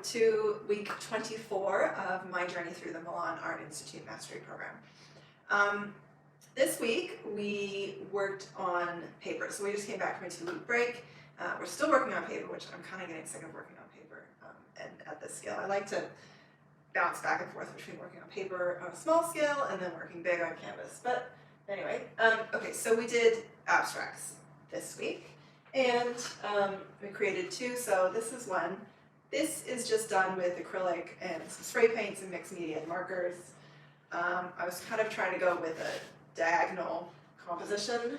to week 24 of my journey through the Milan Art Institute Mastery Program. This week we worked on paper, so we just came back from a 2-week break. We're still working on paper, which I'm kind of getting sick of working on paper, and at this scale. I like to bounce back and forth between working on paper on a small scale and then working big on canvas. But anyway, okay, so we did abstracts this week, and we created 2. So this is one. This is just done with acrylic and some spray paints and mixed media and markers. I was kind of trying to go with a diagonal composition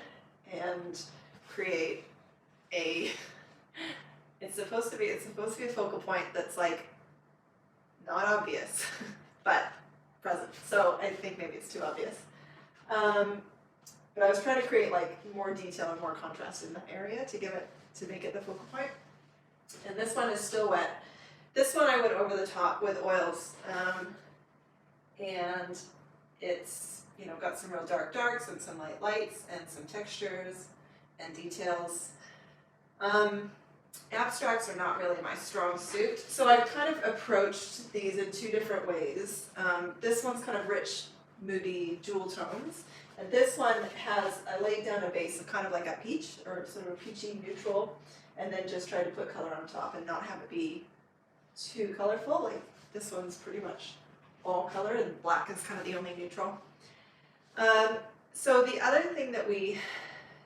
and create a. It's supposed to be a focal point that's like not obvious, but present. So I think maybe it's too obvious. But I was trying to create like more detail and more contrast in that area to make it the focal point. And this one is still wet. This one I went over the top with oils, and it's got some real darks and some light lights and some textures and details. Abstracts are not really my strong suit, so I've kind of approached these in 2 different ways. This one's kind of rich, moody jewel tones, and this one I laid down a base of kind of like a peach, or sort of a peachy neutral, and then just tried to put color on top and not have it be too colorful. Like this one's pretty much all color, and black is kind of the only neutral. So the other thing that we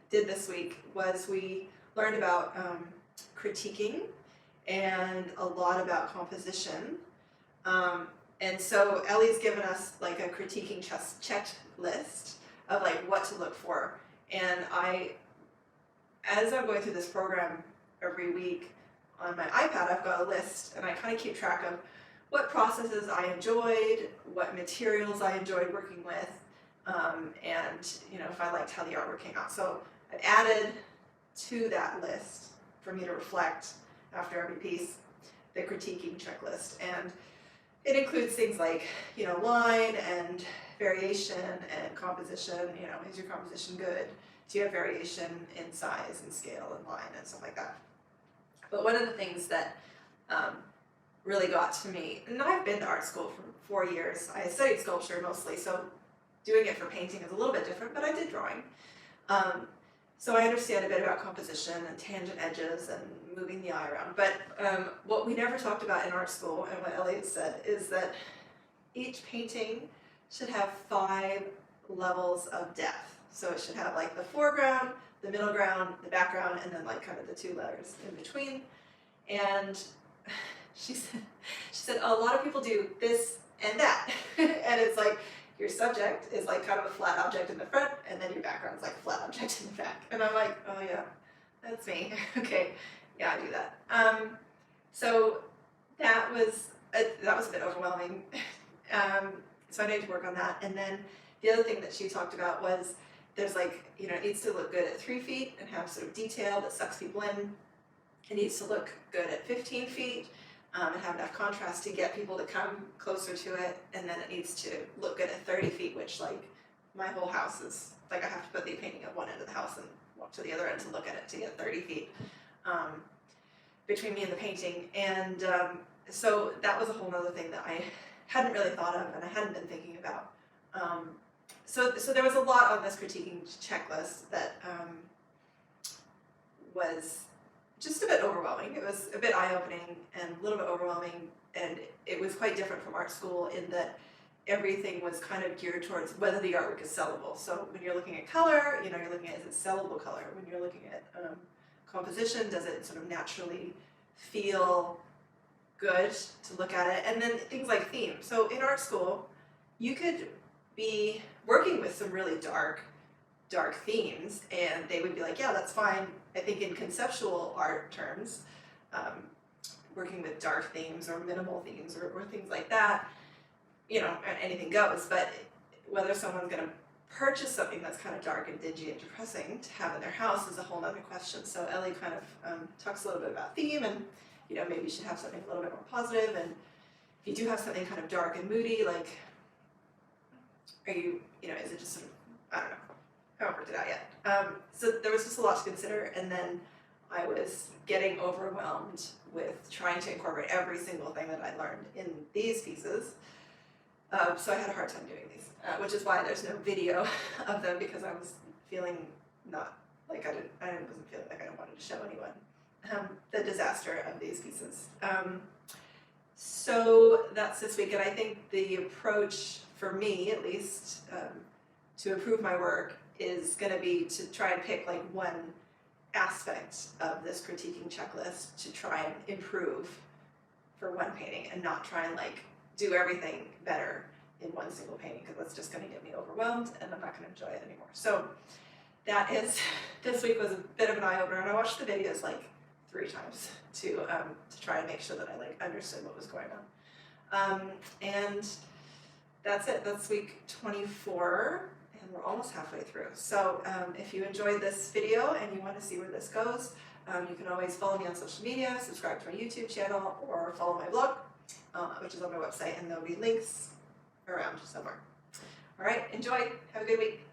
did this week was we learned about critiquing and a lot about composition. And so Ellie's given us like a critiquing checklist of like what to look for. And as I'm going through this program every week on my iPad, I've got a list, and I kind of keep track of what processes I enjoyed, what materials I enjoyed working with, and if I liked how the artwork came out. So I've added to that list for me to reflect after every piece the critiquing checklist, and it includes things like line and variation and composition. Is your composition good? Do you have variation in size and scale and line and stuff like that? But one of the things that really got to me, and I've been to art school for 4 years. I studied sculpture mostly, so doing it for painting is a little bit different, but I did drawing. So I understand a bit about composition and tangent edges and moving the eye around. But what we never talked about in art school, and what Elliot said, is that each painting should have 5 levels of depth. So it should have like the foreground, the middle ground, the background, and then like kind of the 2 layers in between. And she said, a lot of people do this and that. And it's like, your subject is like kind of a flat object in the front, and then your background is like a flat object in the back. And I'm like, oh yeah, that's me. Okay, yeah, I do that. So that was a bit overwhelming. So I need to work on that. And then the other thing that she talked about was there's like, it needs to look good at 3 feet and have sort of detail that sucks people in. It needs to look good at 15 feet. And have enough contrast to get people to come closer to it, and then it needs to look good at 30 feet, which like my whole house is like I have to put the painting at one end of the house and walk to the other end to look at it to get 30 feet between me and the painting. And so that was a whole other thing that I hadn't really thought of and I hadn't been thinking about. So there was a lot on this critiquing checklist that was just a bit overwhelming. It was a bit eye-opening and a little bit overwhelming, and it was quite different from art school in that everything was kind of geared towards whether the artwork is sellable. So when you're looking at color, you're looking at, is it sellable color? When you're looking at composition, does it sort of naturally feel good to look at it? And then things like theme. So in art school, you could be working with some really dark themes, and they would be like, yeah, that's fine. I think in conceptual art terms, working with dark themes or minimal themes or things like that, anything goes. But whether someone's going to purchase something that's kind of dark and dingy and depressing to have in their house is a whole other question. So Ellie kind of talks a little bit about theme, and maybe you should have something a little bit more positive. And if you do have something kind of dark and moody, like, are you, is it just sort of, I don't know. I haven't worked it out yet. So there was just a lot to consider, and then I was getting overwhelmed with trying to incorporate every single thing that I learned in these pieces. So I had a hard time doing these, which is why there's no video of them, because I was feeling not like I wasn't feeling like I wanted to show anyone the disaster of these pieces. So that's this week, and I think the approach for me, at least, to improve my work is going to be to try and pick like one aspect of this critiquing checklist to try and improve for one painting, and not try and like do everything better in one single painting, because that's just going to get me overwhelmed and I'm not going to enjoy it anymore. So that is, this week was a bit of an eye-opener, and I watched the videos like 3 times to try and make sure that I like understood what was going on. And that's it. That's week 24, and we're almost halfway through. So if you enjoyed this video and you want to see where this goes, you can always follow me on social media, subscribe to my YouTube channel, or follow my blog, which is on my website, and there'll be links around somewhere. All right, enjoy. Have a good week.